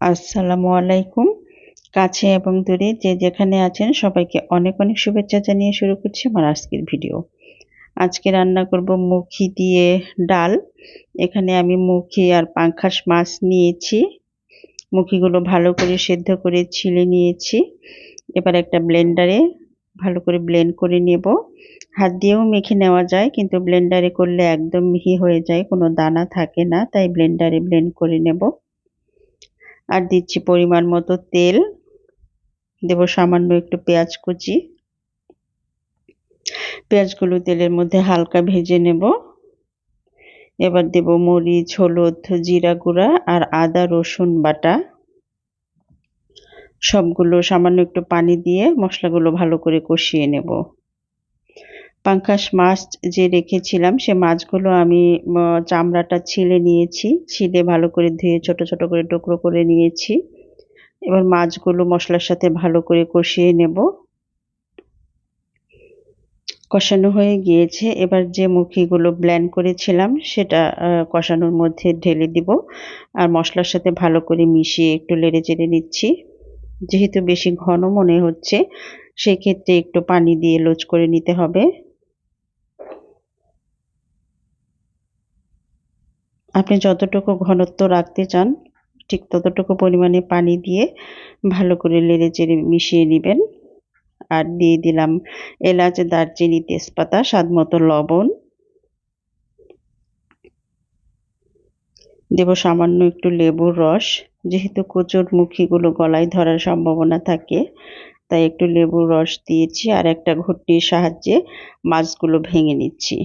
আসসালামু আলাইকুম। কাছে এবং দূরে যে যেখানে আছেন সবাইকে অনেক অনেক শুভেচ্ছা জানিয়ে শুরু করছি আমার আজকের ভিডিও। আজকে রান্না করব মুখি দিয়ে ডাল। এখানে আমি মুখি আর পাঙ্খাস মাছ নিয়েছি। মুখিগুলো ভালো করে সেদ্ধ করে ছিলে নিয়েছি। এবার একটা ব্লেন্ডারে ভালো করে ব্লেন্ড করে নেব। হাত দিয়েও মেখে নেওয়া যায়, কিন্তু ব্লেন্ডারে করলে একদম মিহি হয়ে যায়, কোনো দানা থাকে না, তাই ব্লেন্ডারে ব্লেন্ড করে নেব। আর দিচ্ছি পরিমাণ মতো তেল, দেব সামান্য একটু পেঁয়াজ কুচি। পেঁয়াজগুলো তেলের মধ্যে হালকা ভেজে নেব। এবার দেব মরিচ, হলুদ, জিরা গুঁড়া আর আদা রসুন বাটা। সবগুলো সামান্য একটু পানি দিয়ে মশলাগুলো ভালো করে কষিয়ে নেব। পাঙ্গাস মাছ যে রেখেছিলাম সে মাছগুলো আমি চামড়াটা ছিলে নিয়েছি, ছিলে ভালো করে ধুয়ে ছোট ছোট করে টুকরো করে নিয়েছি। এবার মাছগুলো মশলার সাথে ভালো করে কষিয়ে নেব। কষানো হয়ে গিয়েছে, এবার যে মুখিগুলো ব্লেন্ড করেছিলাম সেটা কষানোর মধ্যে ঢেলে দিব আর মশলার সাথে ভালো করে মিশিয়ে একটু নেড়ে চেড়ে নিচ্ছি। যেহেতু বেশি ঘন মনে হচ্ছে সেই ক্ষেত্রে একটু পানি দিয়ে লোচ করে নিতে হবে। আপনি যতটুকু ঘনত্ব রাখতে চান ঠিক ততটুকু পরিমাণে পানি দিয়ে ভালো করে নেড়ে চেড়ে মিশিয়ে নেবেন। আর দিয়ে দিলাম এলাচ, দারচিনি, তেজপাতা, স্বাদমতো লবণ। দেব সামান্য একটু লেবুর রস। যেহেতু কচুর মুখিগুলো গলায় ধরার সম্ভাবনা থাকে, তাই একটু লেবুর রস দিয়েছি আর একটা ঘুটনির সাহায্যে মাছগুলো ভেঙে নিচ্ছি।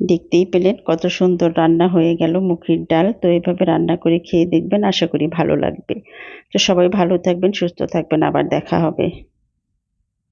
দেখতেই পেলেন কত সুন্দর রান্না হয়ে গেল মুখির ডাল। তো এইভাবে রান্না করে খেয়ে দেখবেন, আশা করি ভালো লাগবে। তো সবাই ভালো থাকবেন, সুস্থ থাকবেন, আবার দেখা হবে।